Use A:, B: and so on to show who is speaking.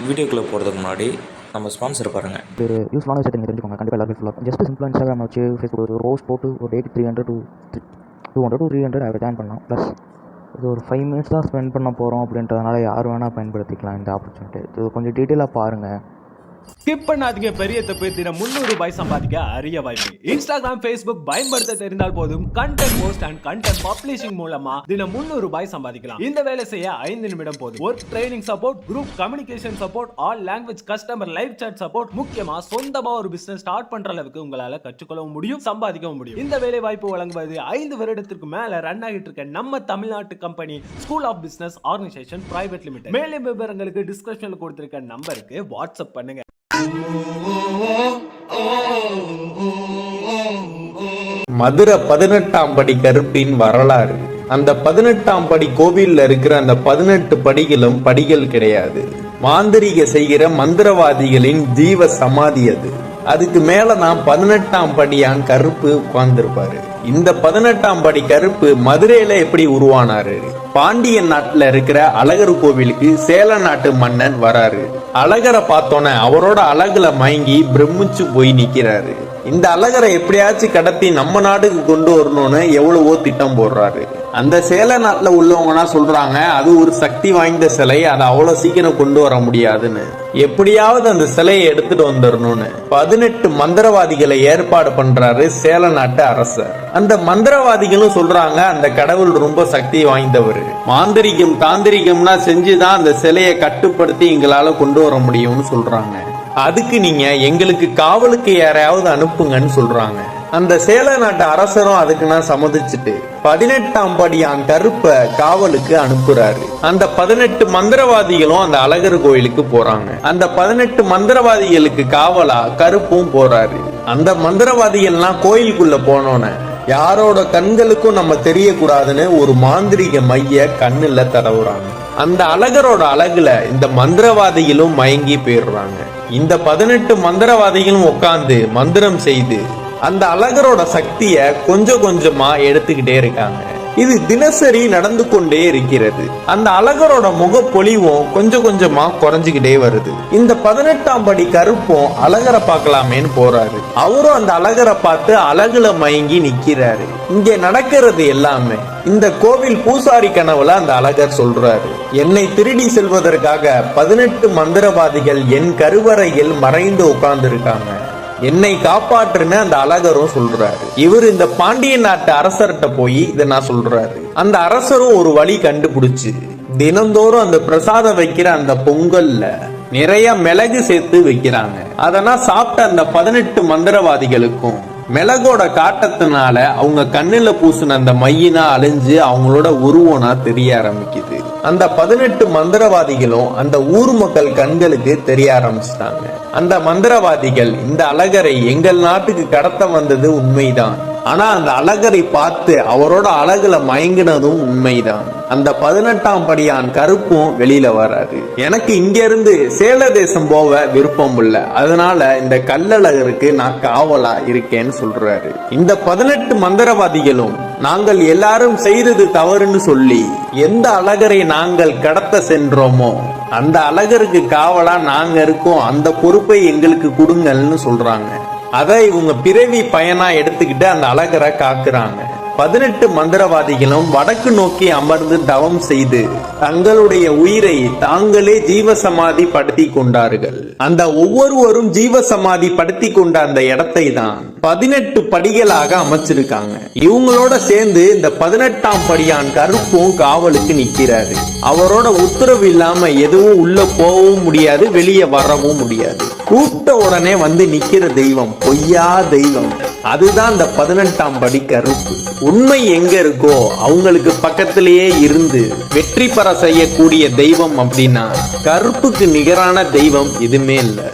A: வீடியோக்குள்ளே போகிறதுக்கு முன்னாடி நம்ம ஸ்பான்சர் பாருங்கள்.
B: ஒரு யூஸ்ஃபுல்லான விஷயத்தை நீங்கள் தெரிஞ்சுக்கோங்க. கண்டிப்பாக எல்லாருக்கும் யூஸ்ஃபுல்லாக ஜஸ்ட் சிம்பிளாக இன்ஸ்டாகிராம் வச்சு ஃபேஸ்புக் ஒரு ரோஸ் போட்டு ஒரு டேட் 300 to 300 அவரை ஜாயின் பண்ணலாம். ப்ளஸ் இது ஒரு 5 minutes தான் ஸ்பெண்ட் பண்ண போகிறோம் அப்படின்றதுனால யார் வேணால் பயன்படுத்திக்கலாம் இந்த ஆப்பர்ச்சுனிட்டி. இது கொஞ்சம் டீட்டெயிலாக பாருங்கள்.
C: ஸ்கிப் பண்ணாதீங்க. பெரிய தப்பு. தினம் 300 ரூபாய் சம்பாதிக்க அரிய வாய்ப்பு. இன்ஸ்டாகிராம், ஃபேஸ்புக் பயன்படுத்த தெரிந்தால் போதும் content post and content publishing மூலமா தினம் 300 ரூபாய் சம்பாதிக்கலாம். இந்த வேலை செய்ய 5 நிமிடம் போதும். Work training support, group communication support, all language customer live chat support, முக்கியமா சொந்தமா ஒரு பிசினஸ் ஸ்டார்ட் பண்ற அளவுக்கு உங்களால கற்றுக்கொள்ளவும் முடியும், சம்பாதிக்கவும் முடியும். இந்த வேலை வாய்ப்பு வழங்குவது 5 வருடத்திற்கு மேல ரன் ஆகிட்டு இருக்க நம்ம தமிழ்நாட்டு company school of business organisation private limited. மேலும் விவரங்களுக்கு டிஸ்கிரிப்ஷன்ல கொடுத்திருக்க நம்பருக்கு வாட்ஸ்அப் பண்ணுங்க.
D: மதுரை 18ஆம் படி கருப்பின் வரலாறு. அந்த 18ஆம் படி கோவில்ல இருக்கிற அந்த 18 படிகளும் படிகள் கிடையாது. மாந்திரிக செய்கிற மந்திரவாதிகளின் ஜீவ சமாதி அது. அதுக்கு மேல நான் 18ஆம் படியான் கருப்பு உட்கார்ந்துருப்பாரு. இந்த 18ஆம் படி கருப்பு மதுரையில எப்படி உருவானாரு? பாண்டியன் நாட்டுல இருக்கிற அழகர் கோவிலுக்கு சேல நாட்டு மன்னன் வராரு. அழகரை பார்த்தோன்னே அவரோட அழகுல மயங்கி பிரமிச்சு போய் நிக்கிறாரு. இந்த அழகரை எப்படியாச்சும் கடத்தி நம்ம நாட்டுக்கு கொண்டு வரணும்னு எவ்வளவோ திட்டம் போடுறாரு. அந்த சேல நாட்டுல உள்ளவங்கன்னா சொல்றாங்க அது ஒரு சக்தி வாய்ந்த சிலை, அதை அவ்வளவு சீக்கிரம் கொண்டு வர முடியாதுன்னு. எப்படியாவது அந்த சிலையை எடுத்துட்டு வந்துடணும்னு 18 மந்திரவாதிகளை ஏற்பாடு பண்றாரு சேல நாட்டு அரசர். அந்த மந்திரவாதிகளும் சொல்றாங்க அந்த கடவுள் ரொம்ப சக்தி வாய்ந்தவர், மாந்திரிகம் தாந்திரிகம்னா செஞ்சுதான் அந்த சிலையை கட்டுப்படுத்தி எங்களால கொண்டு வர முடியும்னு சொல்றாங்க. அதுக்கு நீங்க எங்களுக்கு காவலுக்கு யாரையாவது அனுப்புங்கன்னு சொல்றாங்க. அந்த சேல நாட்டு அரசரும் அதுக்கு நான் சம்மதிச்சுட்டு 18ஆம் படியான் கருப்ப காவலுக்கு அனுப்புறாரு. அந்த 18 மந்திரவாதிகளும் அந்த அழகர் கோயிலுக்கு போறாங்க. அந்த 18 மந்திரவாதிகளுக்கு காவலா கருப்பும் போறாரு. அந்த மந்திரவாதிகள்லாம் கோயிலுக்குள்ள போனோன்னு யாரோட கண்களுக்கும் நம்ம தெரியக்கூடாதுன்னு ஒரு மாந்திரிக மைய கண்ணுல தடவுறாங்க. அந்த அழகரோட அழகுல இந்த மந்திரவாதிகளும் மயங்கி போயிடுறாங்க. இந்த 18 மந்திரவாதிகளும் உட்கார்ந்து மந்திரம் செய்து அந்த அழகரோட சக்திய கொஞ்சம் கொஞ்சமா எடுத்துக்கிட்டே இருக்காங்க. இது தினசரி நடந்து கொண்டே இருக்கிறது. அந்த அழகரோட முகப்பொலிவும் கொஞ்சம் கொஞ்சமா குறைஞ்சுக்கிட்டே வருது. இந்த 18ஆம் படி கருப்பும் அழகரை பார்க்கலாமேன்னு போறாரு. அவரும் அந்த அழகரை பார்த்து அழகுல மயங்கி நிக்கிறாரு. இங்க நடக்கிறது எல்லாமே இந்த கோவில் பூசாரி கனவுல அந்த அழகர் சொல்றாரு, என்னை திருடி செல்வதற்காக 18 மந்திரவாதிகள் என் கருவறையில் மறைந்து உட்கார்ந்து இருக்காங்க, என்னை காப்பாற்றுன்னு அந்த அழகரும் சொல்றாரு. இவர் இந்த பாண்டிய நாட்டு அரசர்கிட்ட போய் இதை நான் சொல்றாரு. அந்த அரசரும் ஒரு வழி கண்டுபிடிச்சு தினந்தோறும் அந்த பிரசாதம் வைக்கிற அந்த பொங்கல்ல நிறைய மிளகு சேர்த்து வைக்கிறாங்க. அதெல்லாம் சாப்பிட்ட அந்த 18 மந்திரவாதிகளுக்கும் மிளகோட காட்டத்தினால அவங்க கண்ணுல பூசின அந்த மையினா அழிஞ்சு அவங்களோட உருவனா தெரிய ஆரம்பிக்குது. அந்த 18 மந்திரவாதிகளும் அந்த ஊர் மக்கள் கண்களுக்கு தெரிய ஆரம்பிச்சிட்டாங்க. அந்த மந்திரவாதிகள் இந்த அழகரை எங்கள் நாட்டுக்கு கடத்த வந்தது உண்மைதான், ஆனா அந்த அழகரை பார்த்து அவரோட அழகுல மயங்கினதும் உண்மைதான். அந்த 18ஆம் படியான் கருப்பும் வெளியில வராது. எனக்கு இங்க இருந்து சேல தேசம் போக விருப்பம் இல்ல, அதனால இந்த கல்லழகருக்கு நான் காவலா இருக்கேன்னு சொல்றாரு. இந்த 18 மந்திரவாதிகளும் நாங்கள் எல்லாரும் செய்தது தவறுன்னு சொல்லி எந்த அழகரை நாங்கள் கடத்த சென்றோமோ அந்த அழகருக்கு காவலா நாங்க இருக்கோம், அந்த பொறுப்பை எங்களுக்கு கொடுங்கள்னு சொல்றாங்க. அதை இவங்க பிறவி பயனா எடுத்துக்கிட்டு அந்த அழகரை காக்குறாங்க. 18 மந்திரவாதிகளும் வடக்கு நோக்கி அமர்ந்து தவம் செய்து தங்களுடைய உயிரை தாங்களே ஜீவசமாதி படுத்தி கொண்டார்கள். அந்த ஒவ்வொருவரும் ஜீவசமாதி படுத்தி கொண்ட அந்த இடத்தை தான் 18 படிகளாக அமைச்சிருக்காங்க. இவங்களோட சேர்ந்து இந்த 18ஆம் படியான் கருப்பும் காவலுக்கு நிக்கிறாரு. அவரோட உத்தரவு இல்லாம எதுவும் உள்ள போகவும் முடியாது, வெளியே வரவும் முடியாது. கூப்பிட்ட உடனே வந்து நிக்கிற தெய்வம் பொய்யா தெய்வம், அதுதான் இந்த 18ஆம் படி கருப்பு. உண்மை எங்க இருக்கோ அவங்களுக்கு பக்கத்திலேயே இருந்து வெற்றி பெற செய்யக்கூடிய தெய்வம் அப்படின்னா கருப்புக்கு நிகரான தெய்வம் எதுவுமே இல்லை.